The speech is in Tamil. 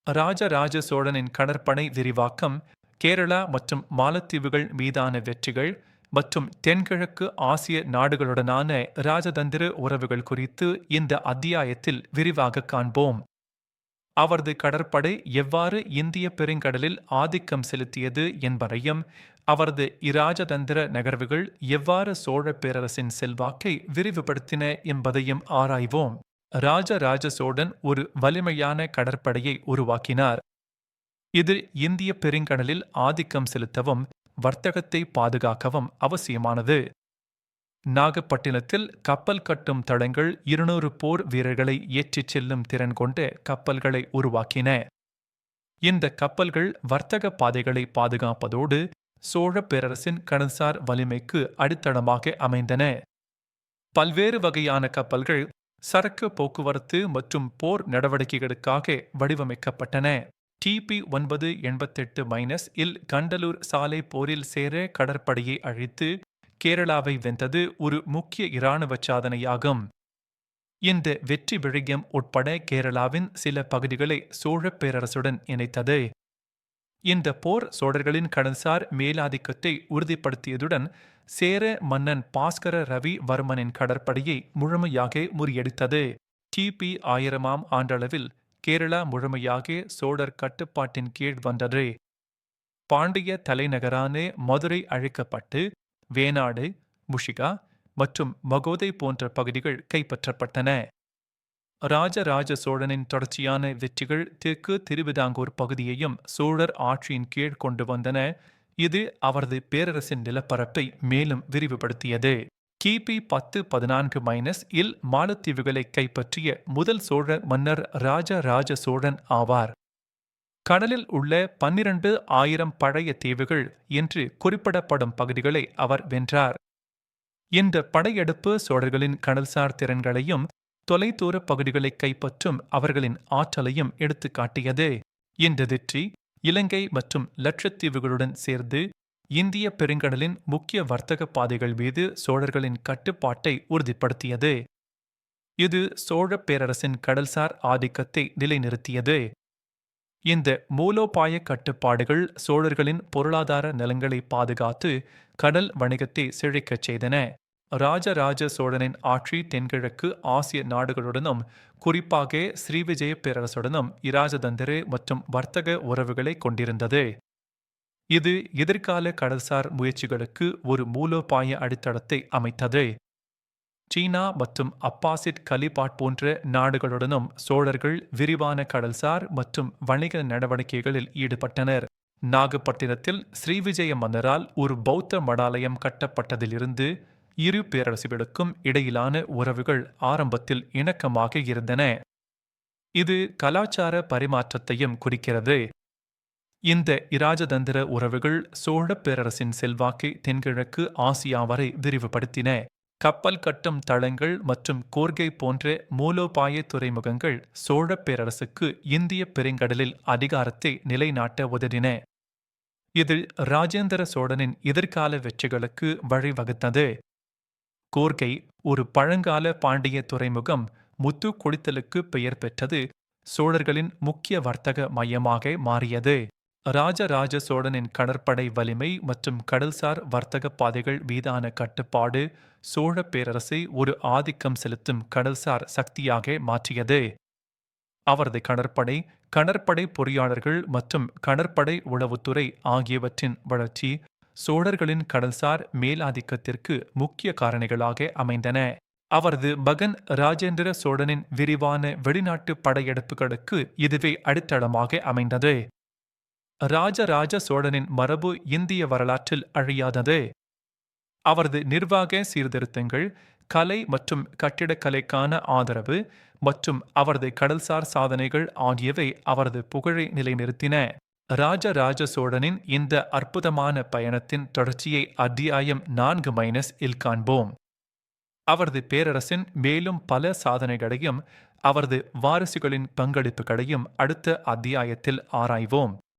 ராஜராஜ சோழனின் கடற்படை விரிவாக்கம், கேரளா மற்றும் மாலத்தீவுகள் மீதான வெற்றிகள் மற்றும் தென்கிழக்கு ஆசிய நாடுகளுடனான ராஜதந்திர உறவுகள் குறித்து இந்த அத்தியாயத்தில் விரிவாக காண்போம். அவரது கடற்படை எவ்வாறு இந்திய பெருங்கடலில் ஆதிக்கம் செலுத்தியது என்பதையும், அவரது இராஜதந்திர நகர்வுகள் எவ்வாறு சோழ பேரரசின் செல்வாக்கை விரிவுபடுத்தின என்பதையும் ஆராய்வோம். ராஜராஜ சோழன் ஒரு வலிமையான கடற்படையை உருவாக்கினார். இது இந்திய பெருங்கடலில் ஆதிக்கம் செலுத்தவும் வர்த்தகத்தை பாதுகாக்கவும் அவசியமானது. நாகப்பட்டினத்தில் கப்பல் கட்டும் தளங்கள் 200 போர் வீரர்களை ஏற்றிச் செல்லும் திறன் கொண்ட கப்பல்களை உருவாக்கின. இந்த கப்பல்கள் வர்த்தக பாதைகளை பாதுகாப்பதோடு சோழ பேரரசின் கடல்சார் வலிமைக்கு அடித்தளமாக அமைந்தன. பல்வேறு வகையான கப்பல்கள் சரக்கு போக்குவரத்து மற்றும் போர் நடவடிக்கைகளுக்காக வடிவமைக்கப்பட்டன. கிபி 988 இல் கண்டலூர் சாலை போரில் சேர கடற்படையை அழித்து கேரளாவை வென்றது ஒரு முக்கிய இராணுவ சாதனையாகும். இந்த வெற்றி விழியம் உட்பட கேரளாவின் சில பகுதிகளை சோழப் பேரரசுடன் இணைத்தது. இந்த போர் சோழர்களின் கடல்சார் மேலாதிக்கத்தை உறுதிப்படுத்தியதுடன் சேர மன்னன் பாஸ்கர ரவி வர்மனின் கடற்படையை முழுமையாக முறியடித்தது. கிபி 1000ஆம் ஆண்டளவில் கேரளா முழுமையாக சோழர் கட்டுப்பாட்டின் கீழ் வந்தது. பாண்டிய தலைநகரான மதுரை அழிக்கப்பட்டு வேணாடு, முஷிகா மற்றும் மகோதை போன்ற பகுதிகள் கைப்பற்றப்பட்டன. ராஜராஜ சோழனின் தொடர்ச்சியான வெற்றிகள் தெற்கு திருவிதாங்கூர் பகுதியையும் சோழர் ஆட்சியின் கீழ் கொண்டு வந்தன. இது அவரது பேரரசின் நிலப்பரப்பை மேலும் விரிவுபடுத்தியது. கிபி 1014 இல் மாலத்தீவுகளை கைப்பற்றிய முதல் சோழ மன்னர் ராஜராஜ சோழன் ஆவார். கடலில் உள்ள 12,000 பழைய தீவுகள் என்று குறிப்பிடப்படும் பகுதிகளை அவர் வென்றார். இந்த படையெடுப்பு சோழர்களின் கடல்சார் திறன்களையும் தொலைதூர பகுதிகளை கைப்பற்றும் அவர்களின் ஆற்றலையும் எடுத்துக்காட்டியது. இந்த வெற்றி இலங்கை மற்றும் லட்சத்தீவுகளுடன் சேர்ந்து இந்திய பெருங்கடலின் முக்கிய வர்த்தக பாதைகள் மீது சோழர்களின் கட்டுப்பாட்டை உறுதிப்படுத்தியது. இது சோழ பேரரசின் கடல்சார் ஆதிக்கத்தை நிலைநிறுத்தியது. இந்த மூலோபாய கட்டுப்பாடுகள் சோழர்களின் பொருளாதார நலன்களை பாதுகாத்து கடல் வணிகத்தை செழிக்கச் செய்தன. ராஜராஜ சோழனின் ஆட்சி தென்கிழக்கு ஆசிய நாடுகளுடனும் குறிப்பாக ஸ்ரீவிஜய பேரரசுடனும் இராஜதந்திர மற்றும் வர்த்தக உறவுகளை கொண்டிருந்தது. இது எதிர்கால கடல்சார் முயற்சிகளுக்கு ஒரு மூலோபாய அடித்தளத்தை அமைத்தது. சீனா மற்றும் அப்பாசிட் கலிபாட் போன்ற நாடுகளுடனும் சோழர்கள் விரிவான கடல்சார் மற்றும் வணிக நடவடிக்கைகளில் ஈடுபட்டனர். நாகப்பட்டினத்தில் ஸ்ரீவிஜய மன்னரால் ஒரு பௌத்த மடாலயம் கட்டப்பட்டதிலிருந்து இரு பேரரசுகளுக்கும் இடையிலான உறவுகள் ஆரம்பத்தில் இணக்கமாக இருந்தன. இது கலாச்சார பரிமாற்றத்தையும் குறிக்கிறது. இந்த இராஜதந்திர உறவுகள் சோழ பேரரசின் செல்வாக்கை தென்கிழக்கு ஆசியா வரை விரிவுபடுத்தின. கப்பல் கட்டும் தளங்கள் மற்றும் கோர்கை போன்ற மூலோபாய துறைமுகங்கள் சோழ பேரரசுக்கு இந்திய பெருங்கடலில் அதிகாரத்தை நிலைநாட்ட உதவின. இது ராஜேந்திர சோழனின் எதிர்கால வெற்றிகளுக்கு வழிவகுத்தது. கோர்கை ஒரு பழங்கால பாண்டிய துறைமுகம் முத்து குளித்தலுக்கு பெயர் பெற்றது சோழர்களின் முக்கிய வர்த்தக மையமாக மாறியது. ராஜராஜ சோழனின் கடற்படை வலிமை மற்றும் கடல்சார் வர்த்தக பாதைகள் மீதான கட்டுப்பாடு சோழ பேரரசை ஒரு ஆதிக்கம் செலுத்தும் கடல்சார் சக்தியாக மாற்றியது. அவரது கடற்படை பொறியாளர்கள் மற்றும் கடற்படை உளவுத்துறை ஆகியவற்றின் வளர்ச்சி சோழர்களின் கடல்சார் மேலாதிக்கத்திற்கு முக்கிய காரணிகளாக அமைந்தன. அவரது மகன் ராஜேந்திர சோழனின் விரிவான வெளிநாட்டு படையெடுப்புகளுக்கு இதுவே அடித்தளமாக அமைந்தது. ராஜராஜ சோழனின் மரபு இந்திய வரலாற்றில் அழியாதது. அவரது நிர்வாக சீர்திருத்தங்கள், கலை மற்றும் கட்டிடக்கலைக்கான ஆதரவு மற்றும் அவரது கடல்சார் சாதனைகள் ஆகியவை அவரது புகழை நிலைநிறுத்தின. ராஜராஜ சோழனின் இந்த அற்புதமான பயணத்தின் தொடர்ச்சியை அத்தியாயம் 4 இல் காண்போம். அவரது பேரரசின் மேலும் பல சாதனைகளையும் அவரது வாரிசுகளின் பங்களிப்புகளையும் அடுத்த அத்தியாயத்தில் ஆராய்வோம்.